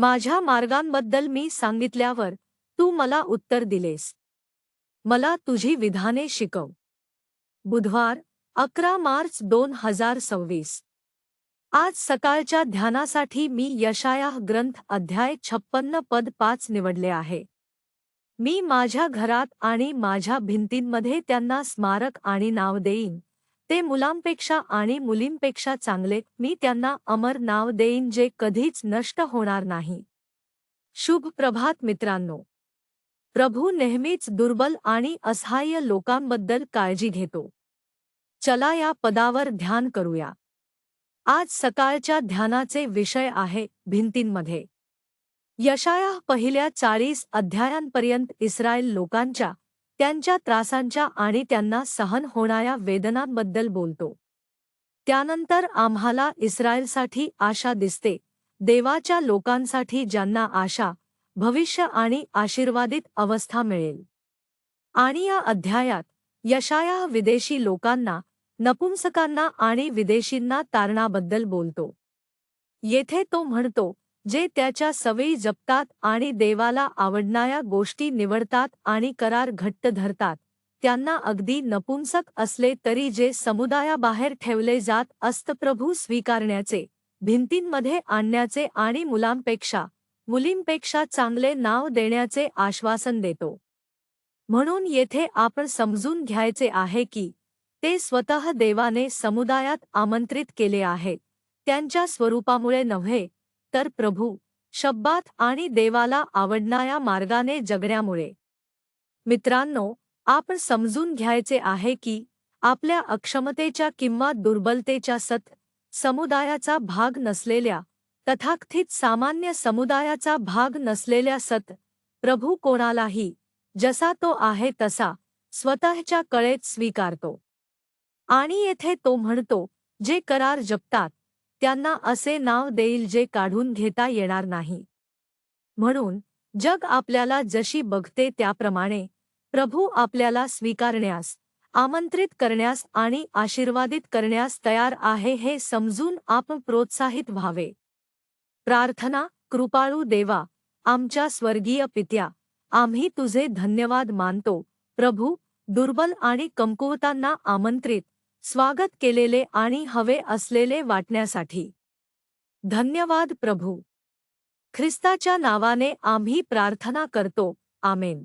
माझ्या मार्गांबद्दल मी सांगितल्यावर तू मला उत्तर दिलेस. मला तुझी विधाने शिकव. बुधवार 11 मार्च 2026. आज सकाळच्या ध्यानासाठी मी यशायाह ग्रंथ अध्याय 56 पद 5 निवडले आहे. मी माझ्या घरात आणि माझ्या भिंतींमध्ये त्यांना स्मारक आणि नाव देईन. ते मुलांपेक्षा आणि मुलींपेक्षा चांगले. मी त्यांना अमर नाव देईन जे कधीच नष्ट होणार नाही. शुभ प्रभात मित्रांनो. प्रभू नेहमीच दुर्बल आणि असहाय्य लोकांबद्दल काळजी घेतो. चला या पदावर ध्यान करूया. आज सकाळच्या ध्यानाचे विषय आहे भिंतींमध्ये. यशायाह पहिल्या 40 अध्यायांपर्यंत इस्रायल लोकांच्या, त्यांच्या त्रासांच्या आणि त्यांना सहन होणाऱ्या वेदनांबद्दल बोलतो. त्यानंतर आम्हाला इस्रायलसाठी आशा दिसते, देवाच्या लोकांसाठी ज्यांना आशा, भविष्य आणि आशीर्वादित अवस्था मिळेल. आणि या अध्यायात यशायाह विदेशी लोकांना, नपुंसकांना आणि विदेशींना तारणाबद्दल बोलतो. येथे तो म्हणतो, जे त्याच्या सवयी जपतात आणि देवाला आवडणाऱ्या गोष्टी निवडतात आणि करार घट्ट धरतात, त्यांना अगदी नपुंसक असले तरी जे समुदायाबाहेर ठेवले जात असत प्रभू स्वीकारण्याचे, भिंतींमध्ये आणण्याचे आणि मुलींपेक्षा चांगले नाव देण्याचे आश्वासन देतो. म्हणून येथे आपण समजून घ्यायचे आहे की ते स्वतः देवाने समुदायात आमंत्रित केले आहेत, त्यांच्या स्वरूपामुळे नव्हे, तर प्रभू, शब्बात आणि देवाला आवडणाऱ्या मार्गाने जगण्यामुळे. मित्रांनो, आपण समजून घ्यायचे आहे की आपल्या अक्षमतेच्या किंवा दुर्बलतेच्या समुदायाचा भाग नसलेल्या, तथाकथित सामान्य समुदायाचा भाग नसलेल्या प्रभू कोणालाही, जसा तो आहे तसा, स्वतःच्या कळेत स्वीकारतो. आणि येथे तो म्हणतो, जे करार जपतात, त्यांना असे नाव देईल जे काढून घेता येणार नाही. म्हणून जग आपल्याला जशी बघते त्याप्रमाणे प्रभू आपल्याला स्वीकारण्यास, आमंत्रित करण्यास आणि आशीर्वादित करण्यास तयार आहे हे समजून आपण प्रोत्साहित व्हावे. प्रार्थना. कृपाळू देवा, आमच्या स्वर्गीय पित्या, आम्ही तुझे धन्यवाद मानतो, प्रभू, दुर्बल आणि कमकुवतांना आमंत्रित, स्वागत केलेले आणि हवे असलेले वाटण्यासाठी. धन्यवाद प्रभू. ख्रिस्ताच्या नावाने आम्ही प्रार्थना करतो. आमेन.